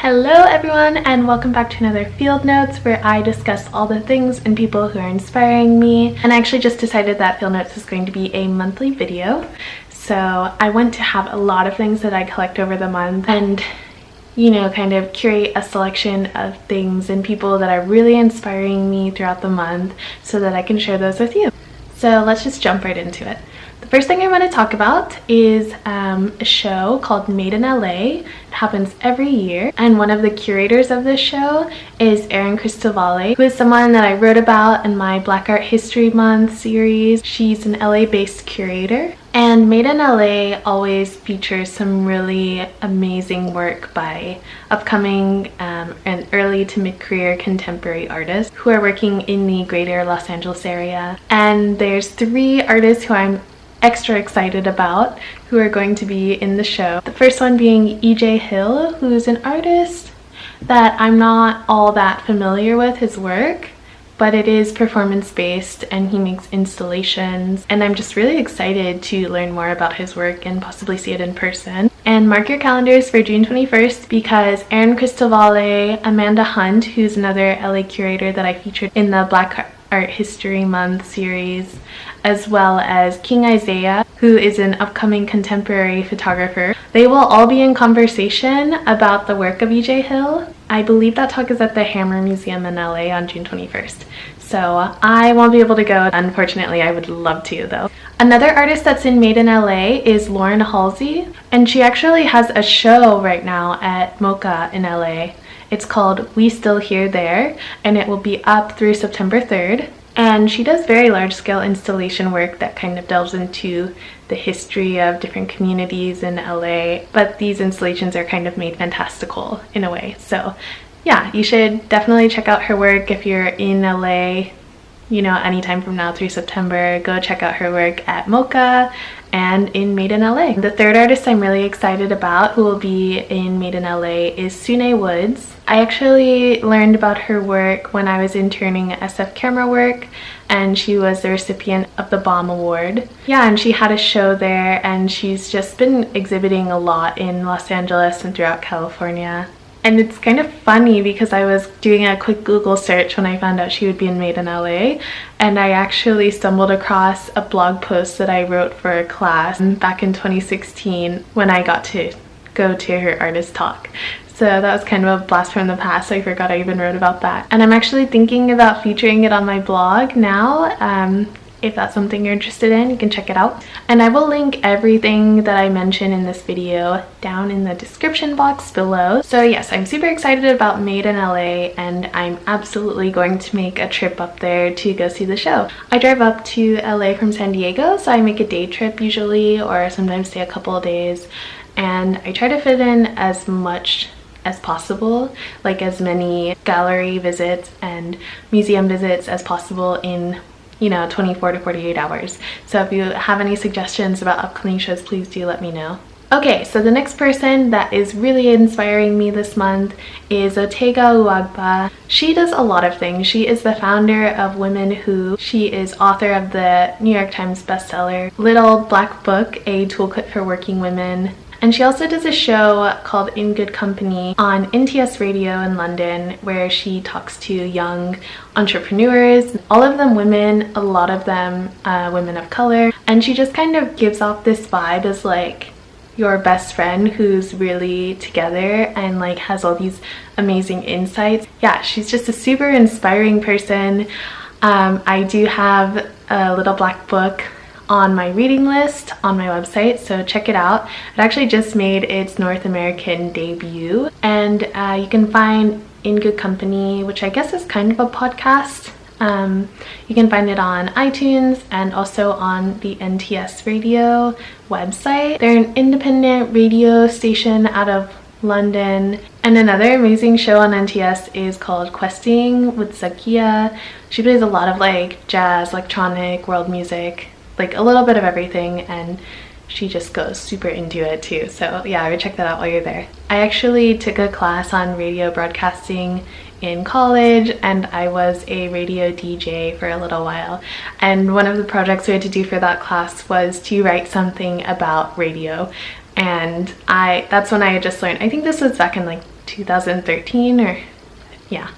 Hello everyone, and welcome back to another Field Notes where I discuss all the things and people who are inspiring me. And I actually just decided that Field Notes is going to be a monthly video. So I want to have a lot of things that I collect over the month and, kind of curate a selection of things and people that are really inspiring me throughout the month so that I can share those with you. So let's just jump right into it. The first thing I want to talk about is a show called Made in LA. It happens every year, and one of the curators of this show is Erin Cristovalli, who is someone that I wrote about in my Black Art History Month series. She's an LA-based curator, and Made in LA always features some really amazing work by upcoming and early to mid-career contemporary artists who are working in the greater Los Angeles area. And there's 3 artists who I'm extra excited about who are going to be in the show. The first one being E.J. Hill, who's an artist that I'm not all that familiar with his work, but it is performance-based and he makes installations, and I'm just really excited to learn more about his work and possibly see it in person. And mark your calendars for June 21st because Erin Cristovalli, Amanda Hunt, who's another LA curator that I featured in the Black Art History Month series, as well as King Isaiah, who is an upcoming contemporary photographer. They will all be in conversation about the work of E.J. Hill. I believe that talk is at the Hammer Museum in LA on June 21st. So I won't be able to go, unfortunately. I would love to though. Another artist that's in Made in LA is Lauren Halsey, and she actually has a show right now at Mocha in LA. It's called We Still Here There, and it will be up through September 3rd. And she does very large-scale installation work that kind of delves into the history of different communities in LA, but these installations are kind of made fantastical in a way. So yeah, you should definitely check out her work if you're in LA, anytime from now through September. Go check out her work at Mocha and in Made in LA. The third artist I'm really excited about who will be in Made in LA is Sune Woods. I actually learned about her work when I was interning at SF Camera Work, and she was the recipient of the BOM Award. Yeah, and she had a show there, and she's just been exhibiting a lot in Los Angeles and throughout California. And it's kind of funny because I was doing a quick Google search when I found out she would be in Made in LA, and I actually stumbled across a blog post that I wrote for a class back in 2016 when I got to go to her artist talk. So that was kind of a blast from the past. I forgot I even wrote about that. And I'm actually thinking about featuring it on my blog now. If that's something you're interested in, you can check it out. And I will link everything that I mention in this video down in the description box below. So yes, I'm super excited about Made in LA, and I'm absolutely going to make a trip up there to go see the show. I drive up to LA from San Diego, so I make a day trip usually, or sometimes stay a couple of days. And I try to fit in as much as possible, like as many gallery visits and museum visits as possible in 24 to 48 hours. So if you have any suggestions about upcoming shows, please do let me know. Okay, so the next person that is really inspiring me this month is Otega Uwagba. She does a lot of things. She is the founder of Women Who. She is author of the New York Times bestseller Little Black Book, a toolkit for working women. And she also does a show called In Good Company on NTS Radio in London, where she talks to young entrepreneurs, all of them women, a lot of them women of color. And she just kind of gives off this vibe as like your best friend who's really together and like has all these amazing insights. Yeah, she's just a super inspiring person. I do have a Little Black Book on my reading list on my website, so check it out. It actually just made its North American debut, and you can find In Good Company, which I guess is kind of a podcast. You can find it on iTunes and also on the NTS Radio website. They're an independent radio station out of London. And another amazing show on NTS is called Questing with Zakia. She plays a lot of like jazz, electronic, world music, like a little bit of everything, and she just goes super into it too. So yeah, I would check that out while you're there. I actually took a class on radio broadcasting in college, and I was a radio DJ for a little while, and one of the projects we had to do for that class was to write something about radio. And that's when I had just learned, I think this was back in like 2013 or yeah.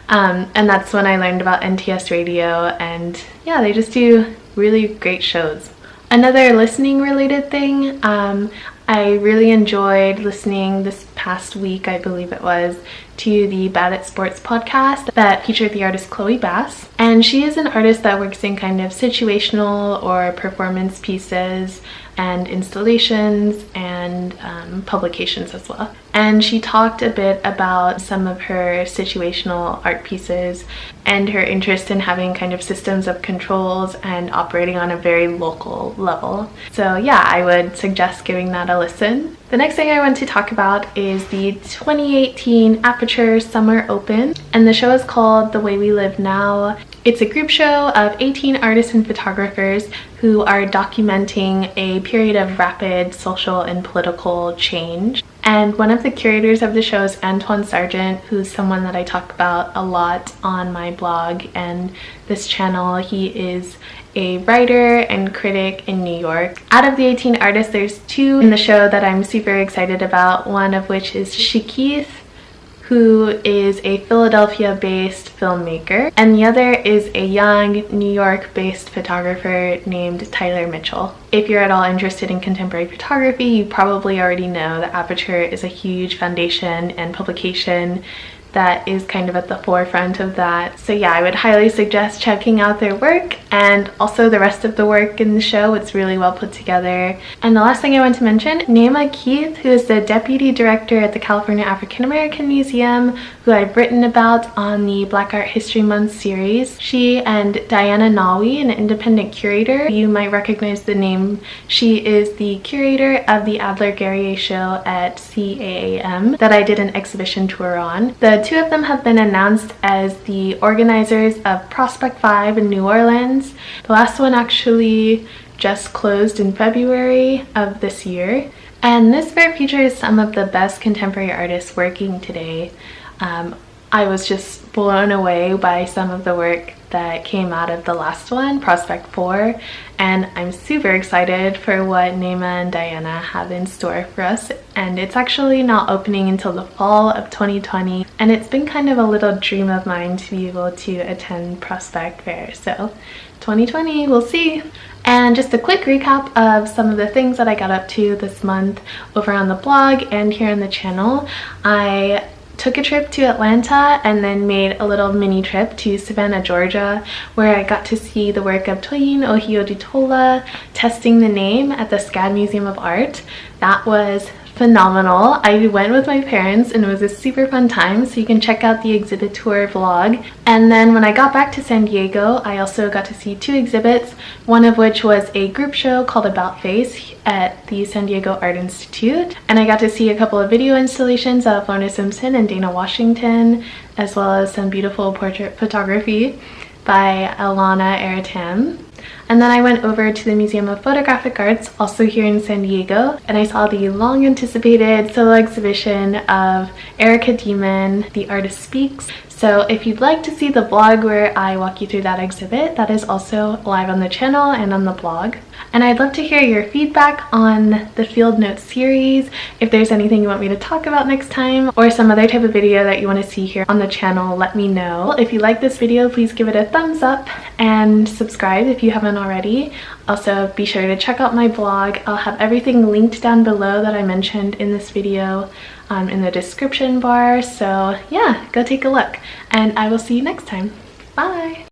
And that's when I learned about NTS Radio, and yeah, they just do really great shows. Another listening related thing, I really enjoyed listening this past week, I believe it was, to the Bad at Sports podcast that featured the artist Chloe Bass. And she is an artist that works in kind of situational or performance pieces and installations and publications as well. And she talked a bit about some of her situational art pieces and her interest in having kind of systems of controls and operating on a very local level. So yeah, I would suggest giving that a listen. The next thing I want to talk about is the 2018 Aperture Summer Open, and the show is called The Way We Live Now. It's a group show of 18 artists and photographers who are documenting a period of rapid social and political change. And one of the curators of the show is Antoine Sargent, who's someone that I talk about a lot on my blog and this channel. He is a writer and critic in New York. Out of the 18 artists, there's 2 in the show that I'm super excited about, one of which is Shikeith, who is a Philadelphia-based filmmaker, and the other is a young New York-based photographer named Tyler Mitchell. If you're at all interested in contemporary photography, you probably already know that Aperture is a huge foundation and publication that is kind of at the forefront of that. So yeah, I would highly suggest checking out their work and also the rest of the work in the show. It's really well put together. And the last thing I want to mention, Naima Keith, who is the deputy director at the California African American Museum, who I've written about on the Black Art History Month series. She and Diana Nawi, an independent curator, you might recognize the name. She is the curator of the Adler-Guerrier show at CAAM that I did an exhibition tour on. The 2 of them have been announced as the organizers of Prospect 5 in New Orleans. The last one actually just closed in February of this year. And this fair features some of the best contemporary artists working today. I was just blown away by some of the work that came out of the last one, Prospect 4, and I'm super excited for what Naima and Diana have in store for us. And it's actually not opening until the fall of 2020, and it's been kind of a little dream of mine to be able to attend Prospect Fair. So 2020, we'll see. And just a quick recap of some of the things that I got up to this month over on the blog and here on the channel. I took a trip to Atlanta and then made a little mini trip to Savannah, Georgia, where I got to see the work of Toyin Ohio-Dutola testing the name at the SCAD Museum of Art. That was phenomenal. I went with my parents and it was a super fun time, so you can check out the exhibit tour vlog. And then when I got back to San Diego, I also got to see 2 exhibits, one of which was a group show called About Face at the San Diego Art Institute, and I got to see a couple of video installations of Lorna Simpson and Dana Washington, as well as some beautiful portrait photography by Alana Eratam. And then I went over to the Museum of Photographic Arts, also here in San Diego, and I saw the long-anticipated solo exhibition of Erica Demon, The Artist Speaks. So if you'd like to see the vlog where I walk you through that exhibit, that is also live on the channel and on the blog. And I'd love to hear your feedback on the Field Notes series, if there's anything you want me to talk about next time, or some other type of video that you want to see here on the channel, let me know. If you like this video, please give it a thumbs up and subscribe if you haven't already. Also, be sure to check out my blog. I'll have everything linked down below that I mentioned in this video in the description bar. So yeah, go take a look, and I will see you next time. Bye!